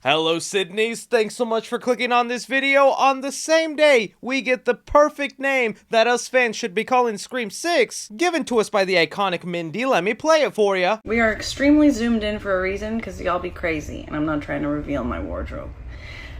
Hello Sydneys, thanks so much for clicking on this video. On the same day, we get the perfect name that us fans should be calling Scream 6, given to us by the iconic Mindy. Let me play it for ya. We are extremely zoomed in for a reason, because y'all be crazy, and I'm not trying to reveal my wardrobe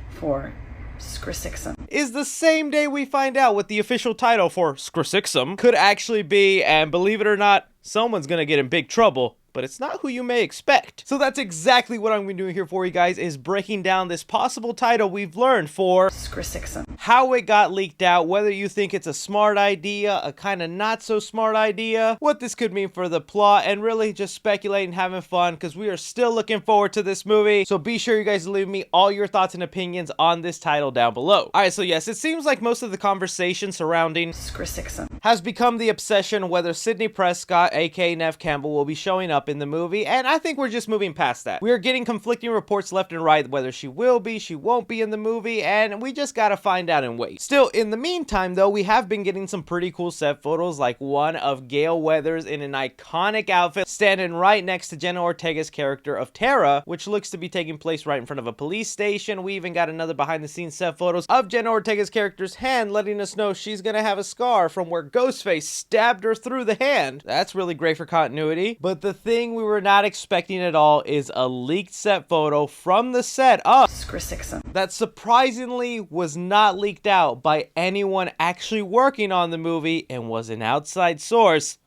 for Scrisixum. Is the same day we find out what the official title for Scrisixum could actually be, and believe it or not, someone's gonna get in big trouble. But it's not who you may expect. So that's exactly what I'm going to be doing here for you guys, is breaking down this possible title we've learned for Scrisixum. How it got leaked out, whether you think it's a smart idea, a kind of not so smart idea, what this could mean for the plot, and really just speculating, having fun, because we are still looking forward to this movie. So be sure you guys leave me all your thoughts and opinions on this title down below. Alright, so yes, it seems like most of the conversation surrounding Scrisixum has become the obsession whether Sidney Prescott, aka Neve Campbell, will be showing up in the movie, and I think we're just moving past that. We are getting conflicting reports left and right whether she will be, she won't be in the movie, and we just gotta find out and wait. Still, in the meantime though, we have been getting some pretty cool set photos, like one of Gale Weathers in an iconic outfit standing right next to Jenna Ortega's character of Tara, which looks to be taking place right in front of a police station. We even got another behind the scenes set photos of Jenna Ortega's character's hand, letting us know she's gonna have a scar from where Ghostface stabbed her through the hand. That's really great for continuity. But the thing we were not expecting at all is a leaked set photo from the set of Scrisixum that surprisingly was not leaked out by anyone actually working on the movie and was an outside source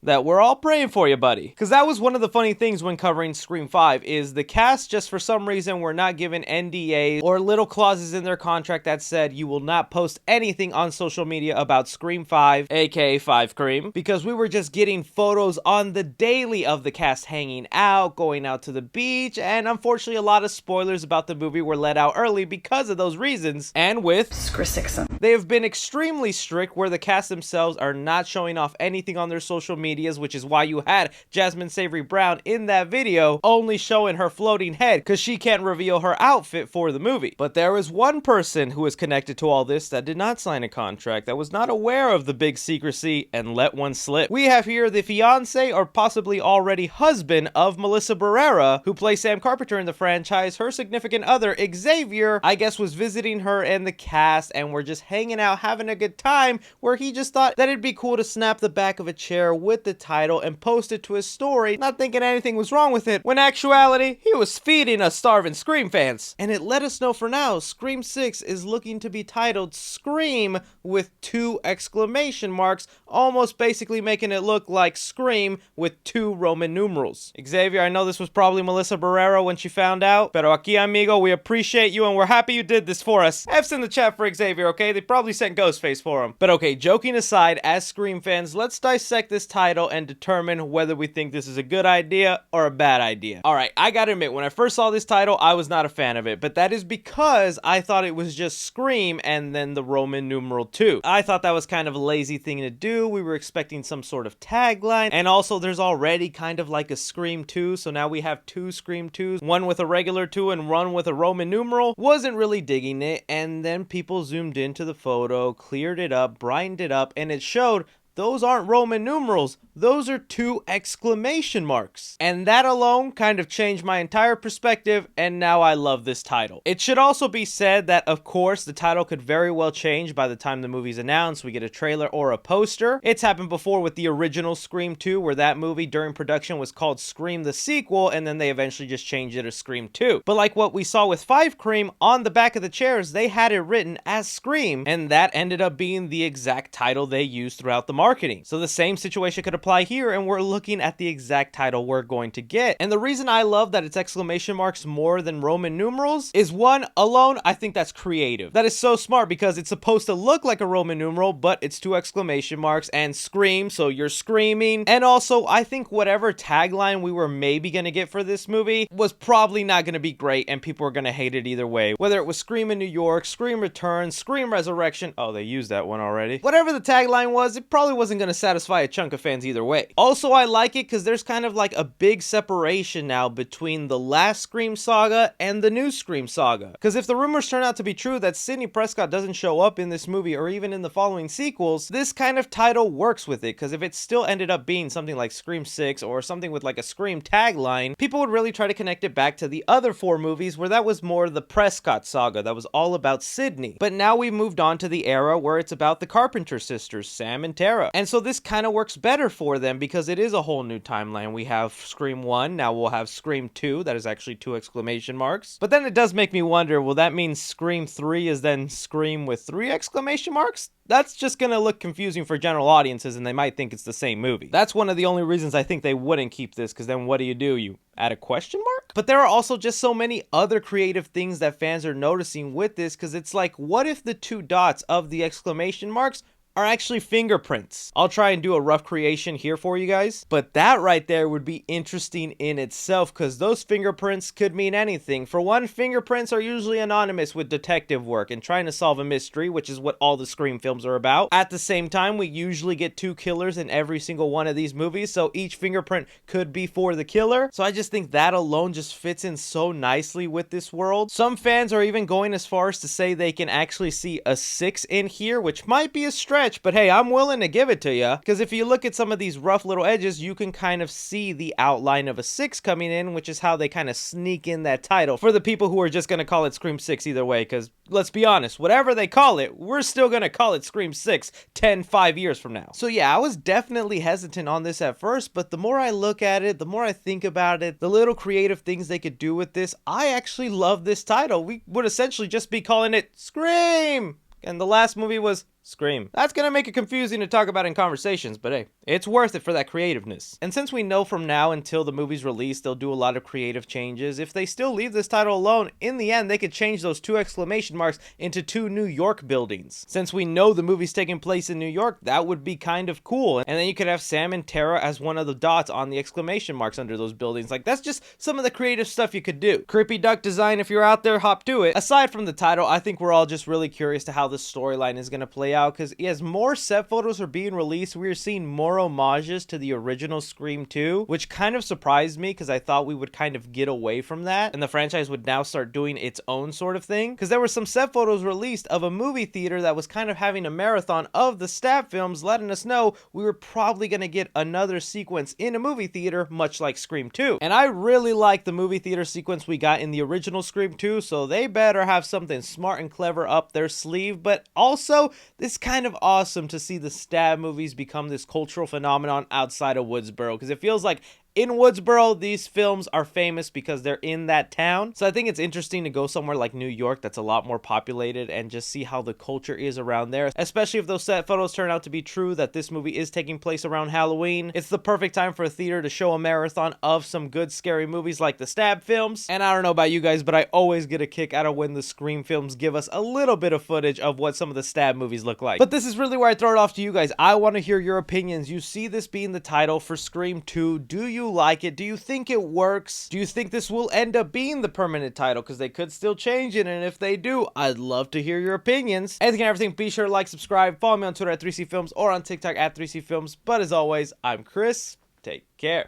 that we're all praying for you, buddy. Because that was one of the funny things when covering Scream 5, is the cast just for some reason were not given NDAs or little clauses in their contract that said you will not post anything on social media about Scream 5, aka 5 Cream, because we were just getting photos on the daily of the cast hanging out, going out to the beach, and unfortunately a lot of spoilers about the movie were let out early because of those reasons. And with Scrisixum, they have been extremely strict where the cast themselves are not showing off anything on their social medias, which is why you had Jasmin Savory Brown in that video only showing her floating head because she can't reveal her outfit for the movie. But there was one person who is connected to all this that did not sign a contract, that was not aware of the big secrecy and let one slip. We have here the fiance or possibly already husband of Melissa Barrera, who plays Sam Carpenter in the franchise. Her significant other, Xavier, I guess was visiting her and the cast and were just hanging out having a good time, where he just thought that it'd be cool to snap the back of a chair with the title and post it to his story, not thinking anything was wrong with it, when actuality, he was feeding us starving Scream fans. And it let us know for now, Scream 6 is looking to be titled Scream with 2 exclamation marks, almost basically making it look like Scream with 2 Roman numerals. Xavier, I know this was probably Melissa Barrera when she found out, pero aquí amigo, we appreciate you and we're happy you did this for us. F's in the chat for Xavier, okay? They probably sent Ghostface for him. But okay, joking aside, as Scream fans, let's dissect this title and determine whether we think this is a good idea or a bad idea. Alright, I gotta admit, when I first saw this title, I was not a fan of it, but that is because I thought it was just Scream and then the Roman numeral 2. I thought that was kind of a lazy thing to do. We were expecting some sort of tagline, and also there's already kind of like a Scream 2, so now we have 2 Scream 2s, one with a regular 2 and one with a Roman numeral. Wasn't really digging it, and then people zoomed into the photo, cleared it up, brightened it up, and it showed those aren't Roman numerals, those are 2 exclamation marks. And that alone kind of changed my entire perspective, and now I love this title. It should also be said that, of course, the title could very well change by the time the movie's announced, we get a trailer or a poster. It's happened before with the original Scream 2, where that movie during production was called Scream the Sequel, and then they eventually just changed it to Scream 2. But like what we saw with 5 Cream, on the back of the chairs, they had it written as Scream, and that ended up being the exact title they used throughout the marketing. So the same situation could apply here, and we're looking at the exact title we're going to get. And the reason I love that it's exclamation marks more than Roman numerals is, one, alone, I think that's creative. That is so smart because it's supposed to look like a Roman numeral, but it's 2 exclamation marks and Scream, so you're screaming. And also, I think whatever tagline we were maybe going to get for this movie was probably not going to be great, and people were going to hate it either way. Whether it was Scream in New York, Scream Returns, Scream Resurrection, oh, they used that one already. Whatever the tagline was, it probably wasn't going to satisfy a chunk of fans either way. Also, I like it because there's kind of like a big separation now between the last Scream saga and the new Scream saga. Because if the rumors turn out to be true that Sidney Prescott doesn't show up in this movie or even in the following sequels, this kind of title works with it, because if it still ended up being something like Scream 6 or something with like a Scream tagline, people would really try to connect it back to the other 4 movies where that was more the Prescott saga, that was all about Sidney. But now we've moved on to the era where it's about the Carpenter sisters, Sam and Tara. And so this kind of works better for them because it is a whole new timeline. We have Scream 1, now we'll have Scream 2, that is actually 2 exclamation marks. But then it does make me wonder, will that mean Scream 3 is then Scream with 3 exclamation marks? That's just gonna look confusing for general audiences and they might think it's the same movie. That's one of the only reasons I think they wouldn't keep this, because then what do? You add a question mark? But there are also just so many other creative things that fans are noticing with this, because it's like, what if the 2 dots of the exclamation marks are actually fingerprints? I'll try and do a rough creation here for you guys, but that right there would be interesting in itself, because those fingerprints could mean anything. For one, fingerprints are usually anonymous with detective work and trying to solve a mystery, which is what all the Scream films are about. At the same time, we usually get 2 killers in every single one of these movies, so each fingerprint could be for the killer. So I just think that alone just fits in so nicely with this world. Some fans are even going as far as to say they can actually see a 6 in here, which might be a stretch, but hey, I'm willing to give it to you, because if you look at some of these rough little edges, you can kind of see the outline of a 6 coming in, which is how they kind of sneak in that title for the people who are just going to call it Scream 6 either way, because let's be honest, whatever they call it, we're still going to call it Scream 6 5 years from now. So yeah, I was definitely hesitant on this at first, but the more I look at it, the more I think about it, the little creative things they could do with this, I actually love this title. We would essentially just be calling it Scream, and the last movie was Scream. That's gonna make it confusing to talk about in conversations, but hey, it's worth it for that creativeness. And since we know from now until the movie's release they'll do a lot of creative changes, if they still leave this title alone, in the end they could change those 2 exclamation marks into 2 New York buildings. Since we know the movie's taking place in New York, that would be kind of cool. And then you could have Sam and Tara as one of the dots on the exclamation marks under those buildings. Like, that's just some of the creative stuff you could do. Creepy duck design, if you're out there, hop to it. Aside from the title, I think we're all just really curious to how the storyline is gonna play out, because as more set photos are being released, we are seeing more homages to the original Scream 2, which kind of surprised me because I thought we would kind of get away from that and the franchise would now start doing its own sort of thing, because there were some set photos released of a movie theater that was kind of having a marathon of the Stab films, letting us know we were probably going to get another sequence in a movie theater, much like Scream 2. And I really like the movie theater sequence we got in the original Scream 2, so they better have something smart and clever up their sleeve. But also, this kind of awesome to see the Stab movies become this cultural phenomenon outside of Woodsboro, because it feels like in Woodsboro, these films are famous because they're in that town. So I think it's interesting to go somewhere like New York that's a lot more populated and just see how the culture is around there, especially if those set photos turn out to be true, that this movie is taking place around Halloween. It's the perfect time for a theater to show a marathon of some good scary movies like the Stab films. And I don't know about you guys, but I always get a kick out of when the Scream films give us a little bit of footage of what some of the Stab movies look like. But this is really where I throw it off to you guys. I want to hear your opinions. You see this being the title for Scream 2. Do you like it? Do you think it works? Do you think this will end up being the permanent title? Because they could still change it, and if they do, I'd love to hear your opinions. Anything and everything, be sure to like, subscribe, follow me on Twitter at 3C Films or on TikTok at 3C Films. But as always, I'm Chris. Take care.